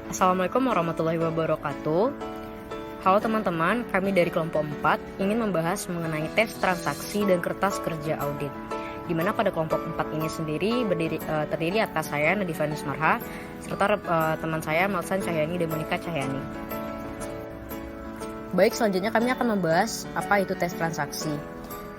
Assalamualaikum warahmatullahi wabarakatuh. Halo teman-teman, kami dari kelompok 4 ingin membahas mengenai tes transaksi dan kertas kerja audit. Di mana pada kelompok 4 ini sendiri terdiri atas saya Nadifa Nusmarha serta teman saya Malsan Cahyani dan Monika Cahyani. Baik, selanjutnya kami akan membahas apa itu tes transaksi.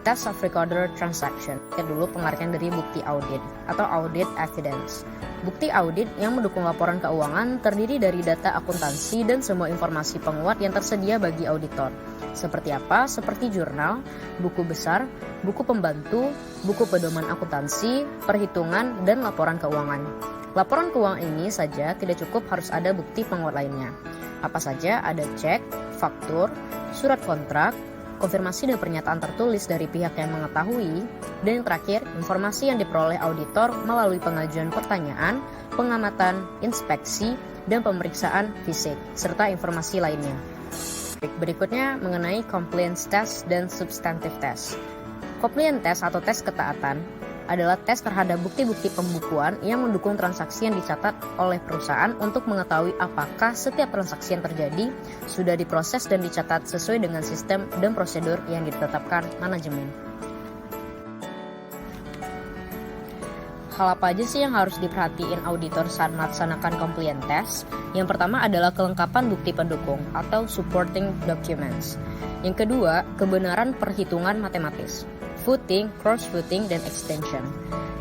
Test of Recorder Transaction. Dulu pengertian dari bukti audit atau audit evidence. Bukti audit yang mendukung laporan keuangan terdiri dari data akuntansi dan semua informasi penguat yang tersedia bagi auditor. Seperti apa? Seperti jurnal, buku besar, buku pembantu, buku pedoman akuntansi, perhitungan, dan laporan keuangan. Laporan keuangan ini saja tidak cukup, harus ada bukti penguat lainnya. Apa saja? Ada cek, faktur, surat kontrak, konfirmasi dan pernyataan tertulis dari pihak yang mengetahui, dan yang terakhir, informasi yang diperoleh auditor melalui pengajuan pertanyaan, pengamatan, inspeksi, dan pemeriksaan fisik, serta informasi lainnya. Berikutnya mengenai compliance test dan substantive test. Compliance test atau tes ketaatan adalah tes terhadap bukti-bukti pembukuan yang mendukung transaksi yang dicatat oleh perusahaan untuk mengetahui apakah setiap transaksi yang terjadi sudah diproses dan dicatat sesuai dengan sistem dan prosedur yang ditetapkan manajemen. Hal apa aja sih yang harus diperhatiin auditor saat melaksanakan compliance test? Yang pertama adalah kelengkapan bukti pendukung atau supporting documents. Yang kedua, kebenaran perhitungan matematis, footing, cross-footing, dan extension.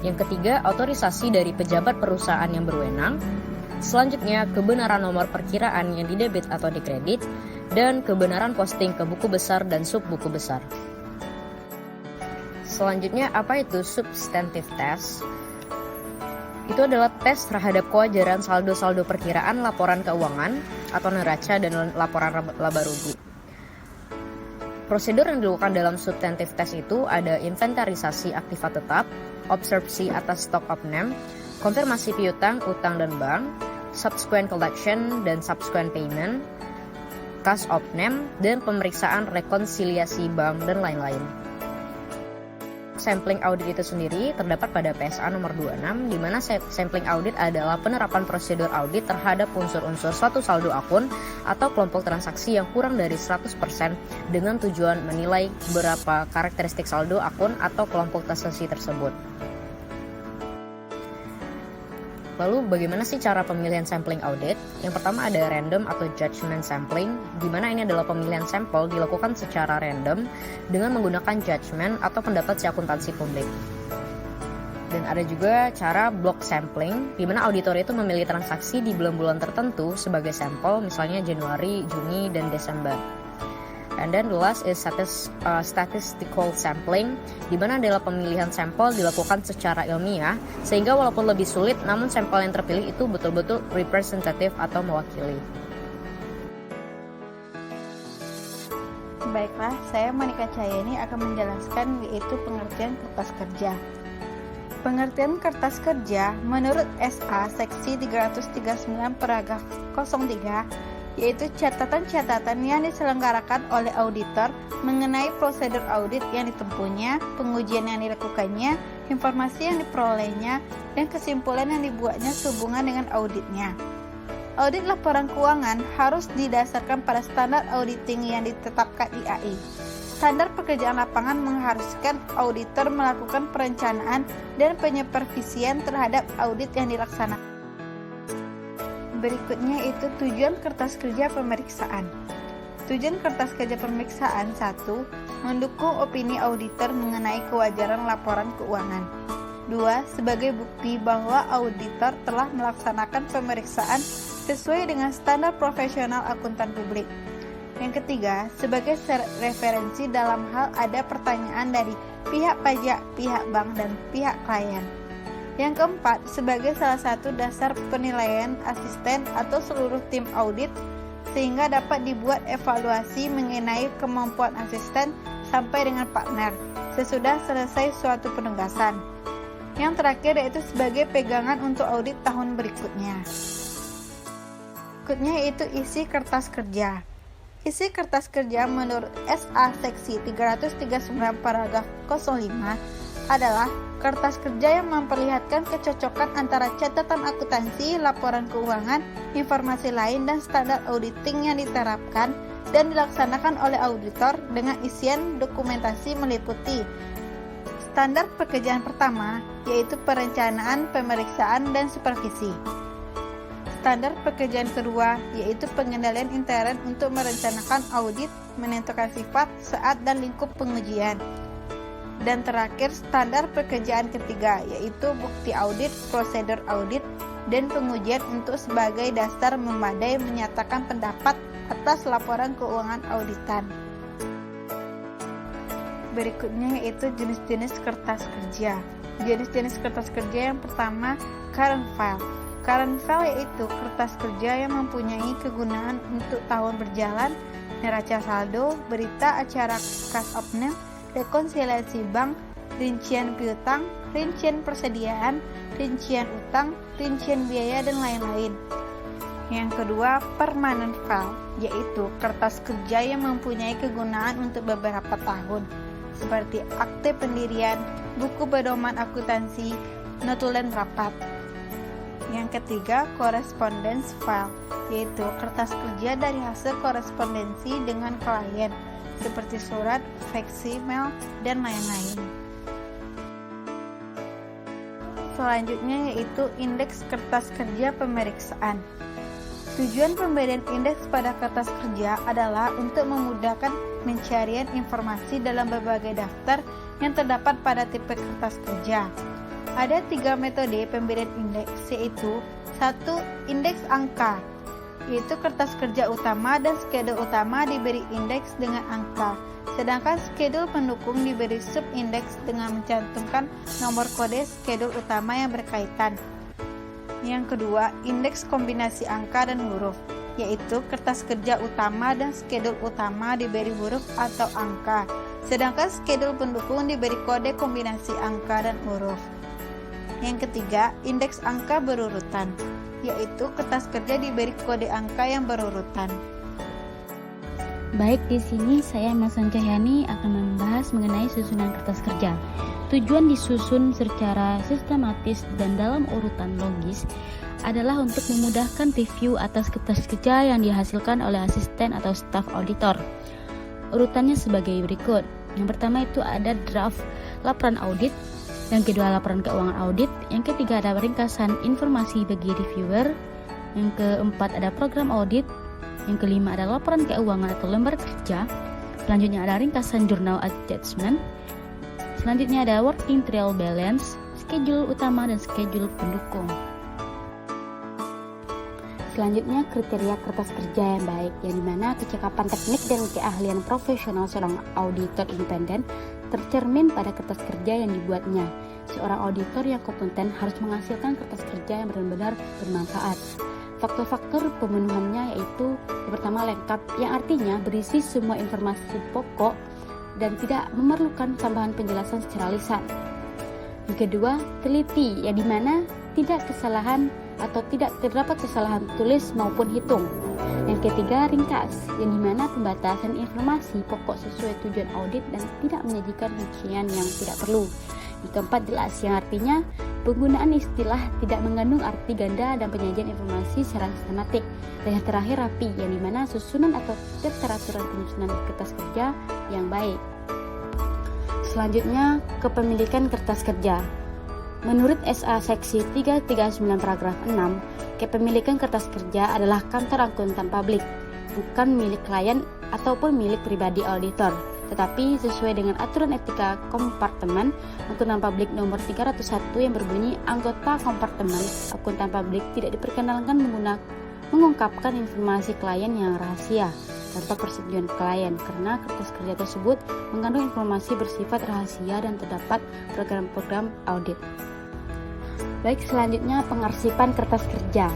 Yang ketiga, otorisasi dari pejabat perusahaan yang berwenang. Selanjutnya, kebenaran nomor perkiraan yang didebit atau dikredit, dan kebenaran posting ke buku besar dan sub buku besar. Selanjutnya, apa itu substantive test? Itu adalah tes terhadap kewajaran saldo-saldo perkiraan laporan keuangan atau neraca dan laporan laba rugi. Prosedur yang dilakukan dalam substantive test itu ada inventarisasi aktiva tetap, observasi atas stock of name, konfirmasi piutang, utang dan bank, subsequent collection dan subsequent payment, cash of name, dan pemeriksaan rekonsiliasi bank dan lain-lain. Sampling audit itu sendiri terdapat pada PSA nomor 26, di mana sampling audit adalah penerapan prosedur audit terhadap unsur-unsur suatu saldo akun atau kelompok transaksi yang kurang dari 100% dengan tujuan menilai berapa karakteristik saldo akun atau kelompok transaksi tersebut. Lalu bagaimana sih cara pemilihan sampling audit? Yang pertama ada random atau judgment sampling, di mana ini adalah pemilihan sampel dilakukan secara random dengan menggunakan judgment atau pendapat si akuntansi publik. Dan ada juga cara block sampling, di mana auditor itu memilih transaksi di bulan-bulan tertentu sebagai sampel, misalnya Januari, Juni, dan Desember. And then the last is statistical sampling, di mana adalah pemilihan sampel dilakukan secara ilmiah, sehingga walaupun lebih sulit, namun sampel yang terpilih itu betul-betul representatif atau mewakili. Baiklah, saya Monika Cahyani akan menjelaskan yaitu pengertian kertas kerja. Pengertian kertas kerja menurut SA seksi 339 paragraf 03 yaitu catatan-catatan yang diselenggarakan oleh auditor mengenai prosedur audit yang ditempuhnya, pengujian yang dilakukannya, informasi yang diperolehnya, dan kesimpulan yang dibuatnya sehubungan dengan auditnya. Audit laporan keuangan harus didasarkan pada standar auditing yang ditetapkan IAI. Standar pekerjaan lapangan mengharuskan auditor melakukan perencanaan dan penyupervisian terhadap audit yang dilaksanakan. Berikutnya itu tujuan kertas kerja pemeriksaan. Tujuan kertas kerja pemeriksaan 1. Mendukung opini auditor mengenai kewajaran laporan keuangan. 2. Sebagai bukti bahwa auditor telah melaksanakan pemeriksaan sesuai dengan standar profesional akuntan publik. Yang ketiga, sebagai referensi dalam hal ada pertanyaan dari pihak pajak, pihak bank, dan pihak klien. Yang keempat, sebagai salah satu dasar penilaian asisten atau seluruh tim audit sehingga dapat dibuat evaluasi mengenai kemampuan asisten sampai dengan partner sesudah selesai suatu penugasan. Yang terakhir yaitu sebagai pegangan untuk audit tahun berikutnya. Berikutnya yaitu isi kertas kerja. Isi kertas kerja menurut SA seksi 339 paragraf 05 adalah kertas kerja yang memperlihatkan kecocokan antara catatan akuntansi, laporan keuangan, informasi lain, dan standar auditing yang diterapkan dan dilaksanakan oleh auditor dengan isian dokumentasi meliputi standar pekerjaan pertama, yaitu perencanaan, pemeriksaan, dan supervisi. Standar pekerjaan kedua, yaitu pengendalian intern untuk merencanakan audit, menentukan sifat, saat, dan lingkup pengujian. Dan terakhir, standar pekerjaan ketiga, yaitu bukti audit, prosedur audit, dan pengujian untuk sebagai dasar memadai menyatakan pendapat atas laporan keuangan auditan. Berikutnya yaitu jenis-jenis kertas kerja. Jenis-jenis kertas kerja yang pertama, current file. Current file yaitu kertas kerja yang mempunyai kegunaan untuk tahun berjalan, neraca saldo, berita acara cash opening, rekonsiliasi bank, rincian piutang, rincian persediaan, rincian utang, rincian biaya, dan lain-lain. Yang kedua, permanent file, yaitu kertas kerja yang mempunyai kegunaan untuk beberapa tahun, seperti akte pendirian, buku pedoman akuntansi, notulen rapat. Yang ketiga, correspondence file, yaitu kertas kerja dari hasil korespondensi dengan klien, seperti surat, fax, email, dan lain-lain. Selanjutnya yaitu indeks kertas kerja pemeriksaan. Tujuan pemberian indeks pada kertas kerja adalah untuk memudahkan pencarian informasi dalam berbagai daftar yang terdapat pada tipe kertas kerja. Ada 3 metode pemberian indeks, yaitu 1. Indeks angka, yaitu kertas kerja utama dan skedul utama diberi indeks dengan angka, sedangkan skedul pendukung diberi subindeks dengan mencantumkan nomor kode skedul utama yang berkaitan. Yang kedua, indeks kombinasi angka dan huruf, yaitu kertas kerja utama dan skedul utama diberi huruf atau angka, sedangkan skedul pendukung diberi kode kombinasi angka dan huruf. Yang ketiga, indeks angka berurutan, yaitu kertas kerja diberi kode angka yang berurutan. Baik, di sini saya Melsan Cahyani akan membahas mengenai susunan kertas kerja. Tujuan disusun secara sistematis dan dalam urutan logis adalah untuk memudahkan review atas kertas kerja yang dihasilkan oleh asisten atau staf auditor. Urutannya sebagai berikut. Yang pertama itu ada draft laporan audit, yang kedua laporan keuangan audit, yang ketiga ada ringkasan informasi bagi reviewer, yang keempat ada program audit, yang kelima ada laporan keuangan atau lembar kerja, selanjutnya ada ringkasan jurnal adjustment, selanjutnya ada working trial balance, schedule utama dan schedule pendukung. Selanjutnya kriteria kertas kerja yang baik, yang dimana kecakapan teknik dan keahlian profesional seorang auditor independen tercermin pada kertas kerja yang dibuatnya. Seorang auditor yang kompeten harus menghasilkan kertas kerja yang benar-benar bermanfaat. Faktor-faktor pemenuhannya yaitu yang pertama lengkap, yang artinya berisi semua informasi pokok dan tidak memerlukan tambahan penjelasan secara lisan. Yang kedua, teliti, yang dimana tidak kesalahan atau tidak terdapat kesalahan tulis maupun hitung. Yang ketiga, ringkas, yang dimana pembatasan informasi pokok sesuai tujuan audit dan tidak menyajikan rincian yang tidak perlu. Yang keempat, jelas, yang artinya penggunaan istilah tidak mengandung arti ganda dan penyajian informasi secara sistematik. Dan yang terakhir, rapi, yang dimana susunan atau keteraturan penyusunan kertas kerja yang baik. Selanjutnya, kepemilikan kertas kerja. Menurut SA Seksi 339 Paragraf 6, kepemilikan kertas kerja adalah kantor akuntan publik, bukan milik klien ataupun milik pribadi auditor, tetapi sesuai dengan aturan etika kompartemen akuntan publik nomor 301 yang berbunyi, anggota kompartemen akuntan publik tidak diperkenankan mengungkapkan informasi klien yang rahasia tanpa persetujuan klien, karena kertas kerja tersebut mengandung informasi bersifat rahasia dan terdapat program-program audit. Baik, selanjutnya pengarsipan kertas kerja.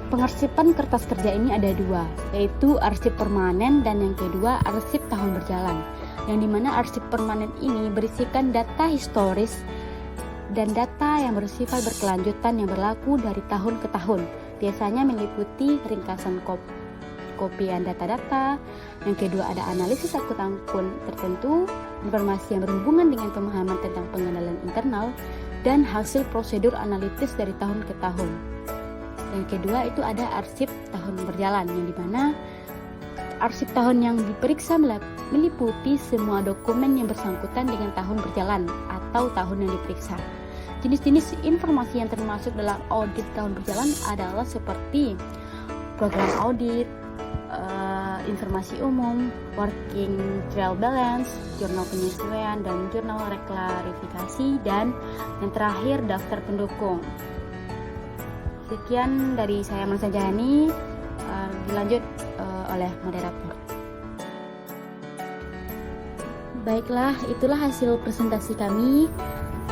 Pengarsipan kertas kerja ini ada dua, yaitu arsip permanen dan yang kedua arsip tahun berjalan. Yang dimana arsip permanen ini berisikan data historis dan data yang bersifat berkelanjutan yang berlaku dari tahun ke tahun. Biasanya meliputi ringkasan penfotokopian data-data. Yang kedua ada analisis akun-akun tertentu, informasi yang berhubungan dengan pemahaman tentang pengenalan internal, dan hasil prosedur analitis dari tahun ke tahun. Yang kedua itu ada arsip tahun berjalan, yang dimana arsip tahun yang diperiksa meliputi semua dokumen yang bersangkutan dengan tahun berjalan atau tahun yang diperiksa. Jenis-jenis informasi yang termasuk dalam audit tahun berjalan adalah seperti program audit, informasi umum, working trial balance, jurnal penyesuaian, dan jurnal reklarifikasi, dan yang terakhir daftar pendukung. Sekian dari saya Mansa Jahani, dilanjut oleh moderator. Baiklah, itulah hasil presentasi kami.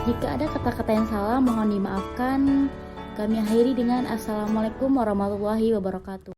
Jika ada kata-kata yang salah, mohon dimaafkan. Kami akhiri dengan Assalamualaikum warahmatullahi wabarakatuh.